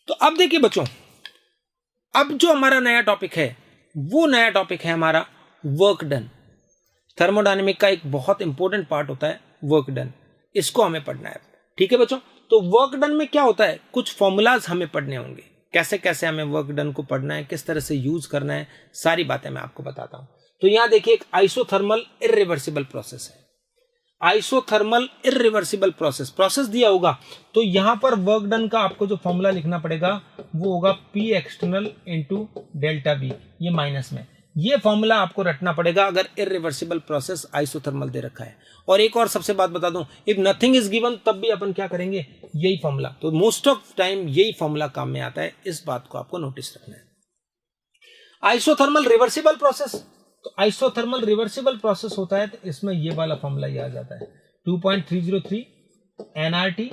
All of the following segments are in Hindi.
तो अब देखिए बच्चों, अब जो हमारा नया टॉपिक है वो नया टॉपिक है हमारा वर्क डन। थर्मोडायनेमिक का एक बहुत इंपॉर्टेंट पार्ट होता है वर्क डन, इसको हमें पढ़ना है। ठीक है बच्चों, तो वर्क डन में क्या होता है, कुछ फॉर्मूलाज हमें पढ़ने होंगे, कैसे कैसे हमें वर्क डन को पढ़ना है, किस तरह से यूज करना है, सारी बातें मैं आपको बताता हूं। तो यहां देखिए एक आइसोथर्मल इरिवर्सिबल प्रोसेस है, आइसोथर्मल इरिवर्सिबल प्रोसेस दिया होगा, तो यहां पर वर्क डन का आपको जो फॉर्मूला लिखना पड़ेगा वो होगा P external into delta we, ये माइनस में, ये फॉर्मूला आपको रटना पड़ेगा अगर इरिवर्सिबल प्रोसेस आइसोथर्मल दे रखा है। और एक और सबसे बात बता दूं, इफ नथिंग इज गिवन तब भी अपन क्या करेंगे, यही फॉर्मूला, तो मोस्ट ऑफ टाइम यही फॉर्मूला काम में आता है, इस बात को आपको नोटिस रखना है। आइसोथर्मल रिवर्सिबल प्रोसेस, तो आइसोथर्मल रिवर्सिबल प्रोसेस होता है तो इसमें ये वाला फॉर्मूला ये आ जाता है 2.303 nRT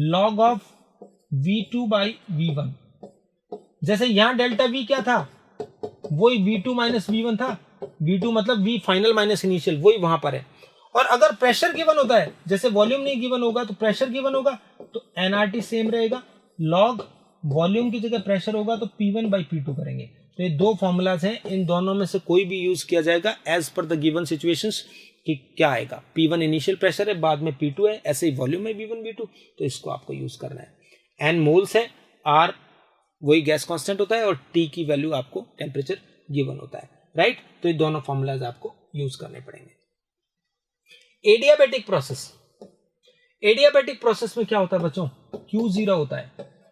log of V2 by V1। जैसे यहां डेल्टा V क्या था, वही V2 माइनस V1 था, V2 मतलब V फाइनल माइनस इनिशियल, वही वहां पर है। और अगर प्रेशर गिवन होता है, जैसे वॉल्यूम नहीं गिवन होगा तो प्रेशर गिवन होगा, तो nRT सेम रहेगा, लॉग वॉल्यूम की जगह प्रेशर होगा तो P1 by P2 करेंगे। तो ये दो फॉर्मूलाज हैं, इन दोनों में से कोई भी यूज किया जाएगा as per the given situations कि क्या आएगा, P1 इनिशियल प्रेशर है, बाद में P2 है, ऐसे ही वॉल्यूम है V1 V2, तो इसको आपको यूज करना है। N मोल्स है, R वही गैस कांस्टेंट होता है और T की वैल्यू आपको टेम्परेचर गिवन होता है, राइट। तो ये दोनों फॉर्मूलाज आपको यूज करने पड़ेंगे। एडियाबैटिक प्रोसेस, एडियाबैटिक प्रोसेस में क्या होता है बच्चों, Q0 होता है,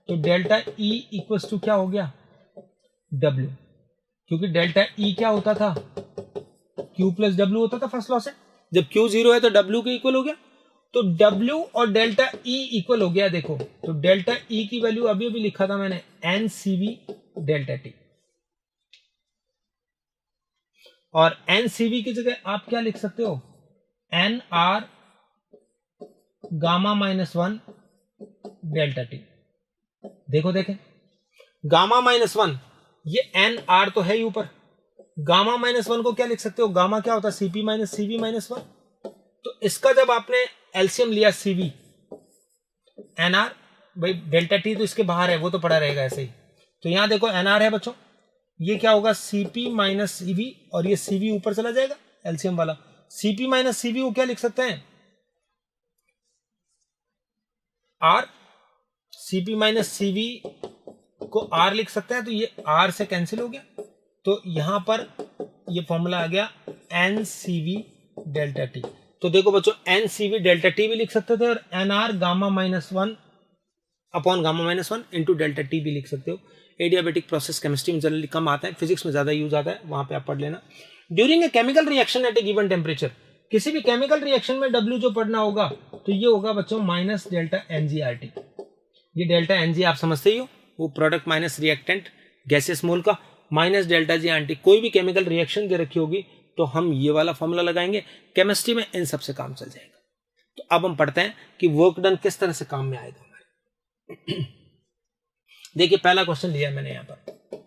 तो डेल्टा E इक्वल्स टू क्या हो गया W, क्योंकि डेल्टा E क्या होता था, Q प्लस W होता था फर्स्ट लॉ से, जब Q0 है तो W के इक्वल हो गया, तो W और डेल्टा E इक्वल हो गया। देखो तो डेल्टा E की वैल्यू अभी अभी लिखा था मैंने NCV डेल्टा T, और NCV की जगह आप क्या लिख सकते हो, NR gamma minus 1 delta T। देखो देखें, गामा माइनस 1, ये NR तो है ही ऊपर, गामा माइनस 1 को क्या लिख सकते हो, गामा क्या होता है CP माइनस CV माइनस 1, तो इसका जब आपने एलसीएम लिया CV, NR भाई डेल्टा T तो इसके बाहर है, वो तो पड़ा रहेगा ऐसे ही, तो यहां देखो NR है बच्चों, ये क्या होगा CP माइनस CV, और ये CV ऊपर चला जाएगा एलसीएम वाला, CP माइनस CV को क्या लिख सकते हैं R, CP माइनस CV को R लिख सकते हैं, तो ये R से कैंसिल हो गया, तो यहां पर ये फॉर्मूला आ गया NCV डेल्टा T। तो देखो बच्चों NCV डेल्टा T भी लिख सकते थे, और NR gamma minus 1 upon gamma minus 1 into delta T भी लिख सकते हो। एडियाबैटिक प्रोसेस केमिस्ट्री में जनरली कम आता है, फिजिक्स में ज्यादा यूज आता है, वहां पे आप पढ़ लेना। During a chemical reaction at A given temperature, किसी भी केमिकल रिएक्शन में W जो पढ़ना होगा तो ये होगा बच्चों माइनस डेल्टा NgRT। ये डेल्टा Ng आप समझते ही हो, वो प्रोडक्ट माइनस रिएक्टेंट गैसेस मोल का, माइनस डेल्टा G कोई भी केमिकल रिएक्शन दे रखी होगी तो हम ये वाला फॉर्मूला लगाएंगे, केमिस्ट्री में इन सब से काम चल जाएगा। तो अब हम पढ़ते हैं कि वर्क डन किस तरह से काम में आएगा हमारे। देखिए पहला क्वेश्चन लिया मैंने यहां पर,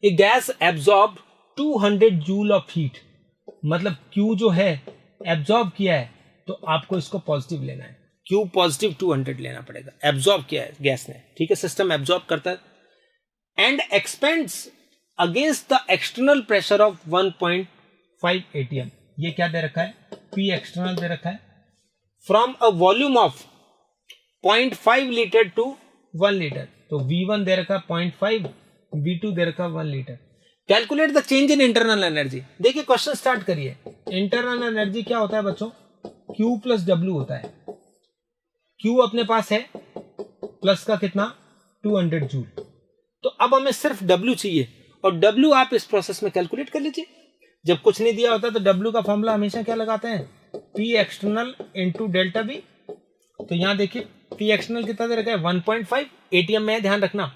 a gas absorb 200 joule of heat, मतलब Q जो है एब्जॉर्ब किया है, तो आपको इसको पॉजिटिव लेना है, Q पॉजिटिव 200 लेना पड़ेगा, एब्जॉर्ब किया है गैस ने, ठीक है, सिस्टम एब्जॉर्ब करता है, and expends against the external pressure of 1.5 atm, ये क्या दे रखा है, P एक्सटर्नल दे रखा है, from a volume of 0.5 litre to 1 litre, तो V1 दे रखा 0.5, V2 दे रखा 1 litre. Calculate the change in internal energy. देखिए क्वेश्चन स्टार्ट करिए, इंटरनल एनर्जी क्या होता है बच्चों, Q प्लस W होता है, Q अपने पास है प्लस का कितना 200 जूल, तो अब हमें सिर्फ W चाहिए, और W आप इस प्रोसेस में कैलकुलेट कर लीजिए। जब कुछ नहीं दिया होता तो W का फॉर्मूला हमेशा क्या लगाते हैं, P external into delta B, तो यहां देखिए P एक्सटर्नल कितना दे रखा है 1.5 atm में, ध्यान रखना,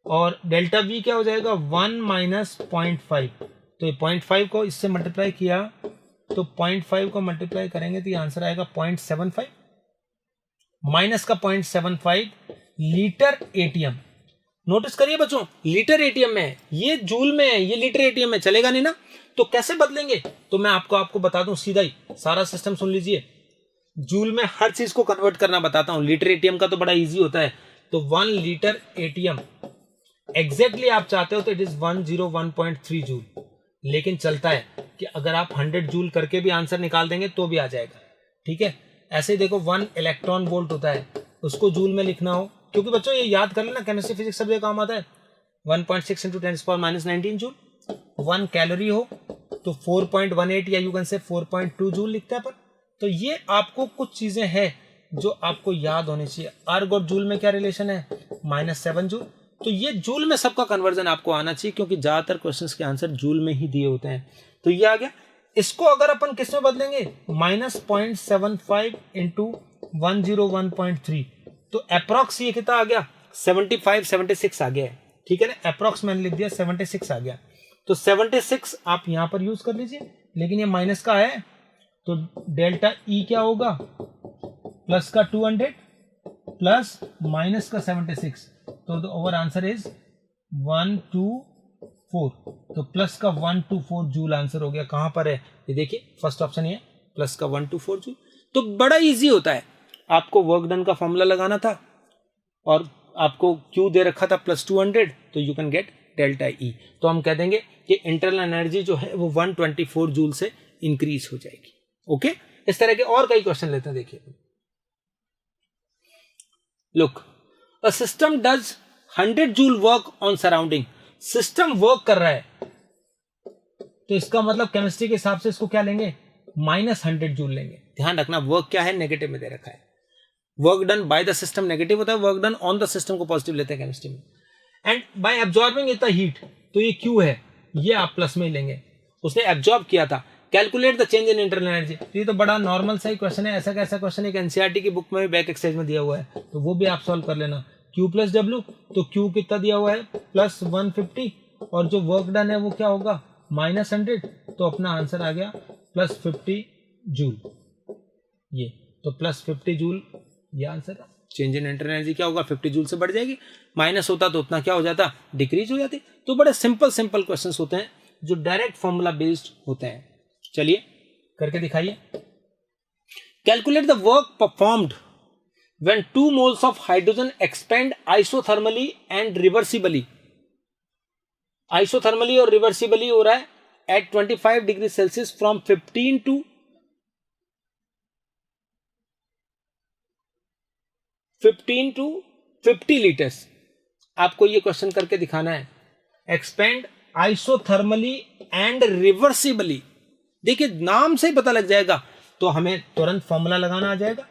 और डेल्टा V क्या हो जाएगा 1 माइनस 0.5, तो ये 0.5 को इससे मल्टीप्लाई किया तो 0.5 को मल्टीप्लाई करेंगे तो ये आंसर आएगा 0.75, माइनस का 0.75 लीटर एटीएम। नोटिस करिए बच्चों, लीटर एटीएम में है, ये जूल में है, ये लीटर एटीएम में, चलेगा नहीं ना, तो कैसे बदलेंगे, तो मैं आपको बता दूं सीधा ही, सारा सिस्टम सुन लीजिए, जूल में हर चीज को कन्वर्ट करना बताता हूं। लीटर एटीएम का तो बड़ा इजी होता है, तो 1 लीटर एटीएम एग्जैक्टली आप चाहते हो तो इट इज 101.3 जूल, लेकिन चलता है कि अगर आप 100 जूल करके भी आंसर निकाल देंगे तो भी आ जाएगा, ठीक है। ऐसे ही देखो 1 इलेक्ट्रॉन वोल्ट होता है, उसको जूल में लिखना हो, क्योंकि बच्चों ये याद कर लेना, केमिस्ट्री फिजिक्स सब जगह काम आता है। 1.6 × 10⁻⁻19 जूल। 1 कैलोरी हो तो 4.18 या यू कैन से 4.2 जूल लिखते हैं अपन। तो ये आपको कुछ चीजें हैं जो आपको याद होनी चाहिए। अर्ग और जूल में क्या रिलेशन है? -7 जूल। तो ये जूल में सबका कन्वर्जन आपको आना चाहिए, क्योंकि ज्यादातर क्वेश्चंस के आंसर जूल में ही दिए होते हैं। तो ये आ गया। इसको अगर अपन किस में बदलेंगे, -0.75 × 101.3, तो अप्रॉक्स ये कितना आ गया, 76 आ गया है, ठीक है ना। अप्रॉक्स मैंने लिख दिया 76 आ गया, तो 76 आप यहां पर यूज कर लीजिए, लेकिन ये माइनस का है तो डेल्टा ई क्या होगा, प्लस का 200 प्लस माइनस का 76, तो ओवर आंसर इज 124, तो प्लस का 124 जूल आंसर हो गया। कहां पर है ये देखिए, फर्स्ट ऑप्शन ये प्लस का 124 जूल। तो बड़ा इजी होता है, आपको वर्क डन का फॉर्मूला लगाना था और आपको क्यू दे रखा था +200, तो you can get delta E. तो हम कह देंगे कि इंटरनल एनर्जी जो है वो 124 जूल से इंक्रीज हो जाएगी। ओके, इस तरह के और कई क्वेश्चन लेते हैं। देखिए, look, a system does 100 joule work on surrounding. System work कर रहा है, तो इसका मतलब केमिस्ट्री के हिसाब से इसको क्या लेंगे, -100 जूल लेंगे। ध्यान रखना, वर्क क्या है, नेगेटिव में दे रखा है। Work done by the system negative होता है, work done on the system को पॉजिटिव लेते हैं केमिस्ट्री में। And bye absorbing it the heat, तो ये क्यू है, ये आप प्लस में ही लेंगे, उसने एब्जॉर्ब किया था। Calculate the change in internal energy, तो ये तो बड़ा नॉर्मल सा ही क्वेश्चन है। ऐसा कैसा क्वेश्चन है, एनसीईआरटी की बुक में भी बैक एक्सरसाइज में दिया हुआ है, तो वो भी आप सॉल्व कर लेना। क्यू प्लस डब्ल्यू, तो क्यू कितना दिया हुआ है, +150, और जो वर्क डन है वो क्या होगा, -100, तो अपना आंसर आ गया +50 जूल। ये तो +50 जूल ये आंसर है। चेंज इन इंटरनल एनर्जी क्या होगा, 50 जूल से बढ़ जाएगी, माइनस होता तो उतना क्या हो जाता, डिक्रीज हो जाती। तो बड़े सिंपल क्वेश्चंस होते हैं जो डायरेक्ट फॉर्मूला बेस्ड होते हैं। चलिए करके दिखाइए। Calculate the work performed when 2 moles of hydrogen expand isothermally and reversibly. Isothermally और रिवर्सिबली हो रहा है at 25 degree Celsius from 15 to 50 litres. आपको ये क्वेश्चन करके दिखाना है। एक्सपेंड आइसोथर्मली एंड रिवर्सिबली, देखिए नाम से ही पता लग जाएगा, तो हमें तुरंत फॉर्मूला लगाना आ जाएगा।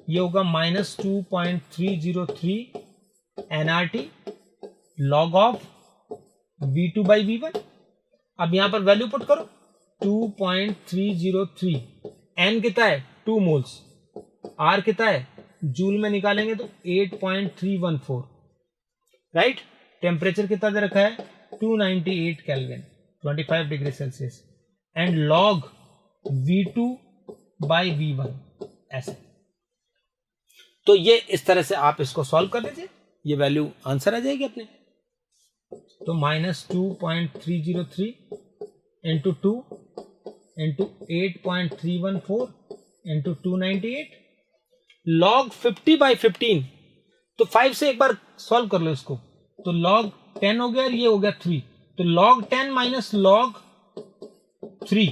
ये होगा -2.303 nRT log ऑफ V2/V1। अब यहां पर वैल्यू पुट करो, 2.303, n कितना है 2 मोल्स, r कितना है जूल में निकालेंगे तो 8.314, राइट। टेम्परेचर कितना दे रखा है 298 kelvin 25 degree Celsius, and log V2/V1 ऐसे। तो ये इस तरह से आप इसको सॉल्व कर लीजिए, ये वैल्यू आंसर आ जाएगी अपने। तो -2.303 × 2 × 8.314 × 298 log 50/15, तो 5 से एक बार सॉल्व कर लो इसको, तो log 10 हो गया और ये हो गया 3, तो log 10 माइनस log 3,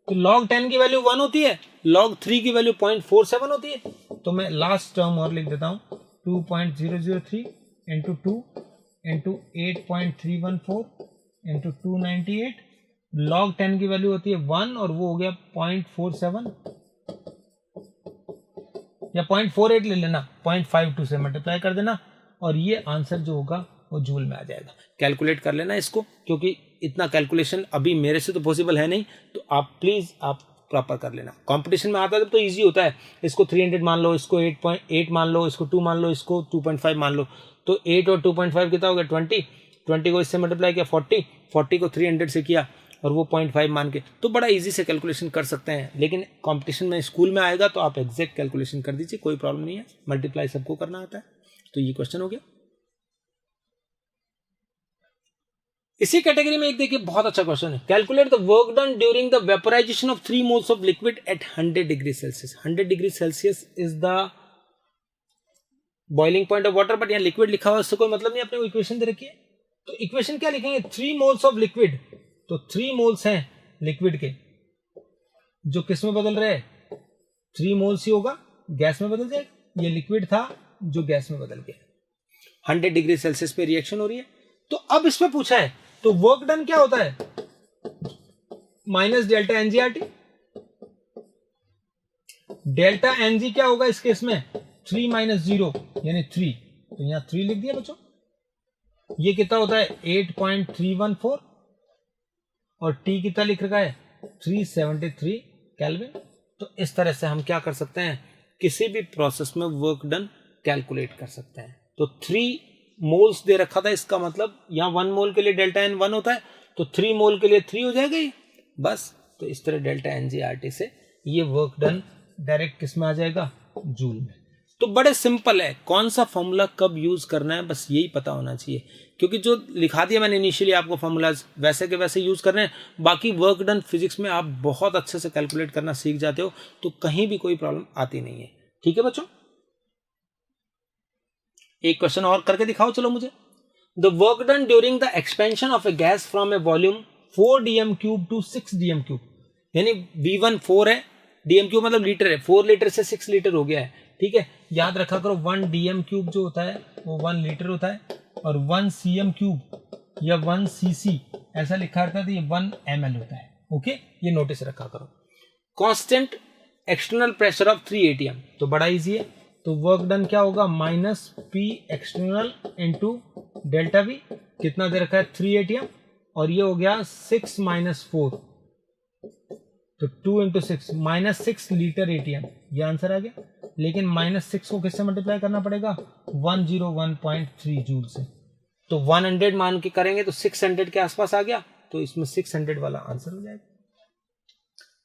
तो log 10 की वैल्यू 1 होती है, log 3 की वैल्यू 0.47 होती है। तो मैं लास्ट टर्म और लिख देता हूं, 2.003 × 2 × 8.314 × 298, log 10 की वैल्यू होती है 1 और वो हो गया 0.47 या 0.48 ले लेना, 0.52 से मल्टीप्लाई कर देना, और ये आंसर जो होगा वो जूल में आ जाएगा। कैलकुलेट कर लेना इसको, क्योंकि इतना कैलकुलेशन अभी मेरे से तो पॉसिबल है नहीं, तो आप प्लीज आप प्रॉपर कर लेना। कंपटीशन में आता है तो इजी होता है, इसको 300 मान लो, इसको 8.8 मान लो, इसको 2 मान लो, इसको 2.5 मान लो, तो 8 और 2.5 कितना हो गया 20 को इससे मल्टीप्लाई किया 40 को 300 से किया और वो 0.5 मान के, तो बड़ा इजी से कैलकुलेशन कर सकते हैं। लेकिन कंपटीशन में स्कूल में आएगा तो आप एग्जैक्ट कैलकुलेशन कर दीजिए, कोई प्रॉब्लम नहीं है, मल्टीप्लाई सबको करना आता है। तो ये क्वेश्चन हो गया। इसी कैटेगरी में एक देखिए बहुत अच्छा क्वेश्चन है, calculate the work done during the vaporisation of 3 moles of liquid at 100 degree Celsius. 100 degree Celsius is the boiling point of water, but यहाँ लिक्विड लिखा हुआ है, उससे कोई मतलब नहीं, अपने को इक्वेशन दे रखी है। तो इक्वेशन क्या लिखेंगे, 3 मोल्स ऑफ लिक्विड, तो 3 मोल्स हैं लिक्विड के, जो किस में बदल रहे हैं, 3 मोल्स ही होगा, गैस में बदल जाएगा। ये लिक्विड था जो गैस में बदल गया। 100 डिग्री सेल्सियस पे रिएक्शन हो रही है। तो अब इसमें पूछा है, तो वर्क डन क्या होता है, minus delta NGRT. Delta NG क्या होगा इस केस में, 3 माइनस 0 यानी 3, तो यहां 3 लिख दिया बच्चों। ये कितना होता है 8.314, और टी कितना लिख रखा है 373 केल्विन। तो इस तरह से हम क्या कर सकते हैं, किसी भी प्रोसेस में वर्क डन कैलकुलेट कर सकते हैं। तो 3 मोल्स दे रखा था, इसका मतलब यहां 1 मोल के लिए डेल्टा एन 1 होता है, तो 3 मोल के लिए 3 हो जाएगा ये बस। तो इस तरह डेल्टा एनजीआरटी से ये वर्क डन डायरेक्ट किस में आ जाएगा, जूल में। तो बड़े सिंपल है, कौन सा फॉर्मूला कब यूज करना है बस यही पता होना चाहिए, क्योंकि जो लिखा दिया मैंने इनिशियली आपको फॉर्मूलाज वैसे के वैसे यूज करने हैं। बाकी वर्क डन फिजिक्स में आप बहुत अच्छे से कैलकुलेट करना सीख जाते हो, तो कहीं भी कोई प्रॉब्लम आती नहीं है। ठीक है बच्चों, एक क्वेश्चन और करके दिखाओ चलो मुझे। The work done during the expansion of a gas from a volume 4 dm³ to 6 dm³, यानी V1 4 है, dm³ मतलब लीटर है, 4 लीटर से 6 लीटर हो गया है। ठीक है, याद रखा करो 1 dm³ जो होता है वो 1 लीटर होता है, और 1 cm³ या 1 cc ऐसा लिखा रहता है, तो ये 1 ml होता है। ओके, ये नोटिस रखा करो। Constant external pressure of 3 atm, तो बड़ा इजी है, तो वर्क डन क्या होगा, minus P external into delta we, कितना दे रखा है 3 atm, और ये हो गया 6 माइनस 4, तो 2 इंटू 6 माइनस 6 लीटर एटीएम, ये आंसर आ गया। लेकिन माइनस 6 को किससे मल्टीप्लाई करना पड़ेगा, 101.3 जूल से। तो 100 मान के करेंगे तो 600 के आसपास आ गया, तो इसमें 600 वाला आंसर हो जाएगा।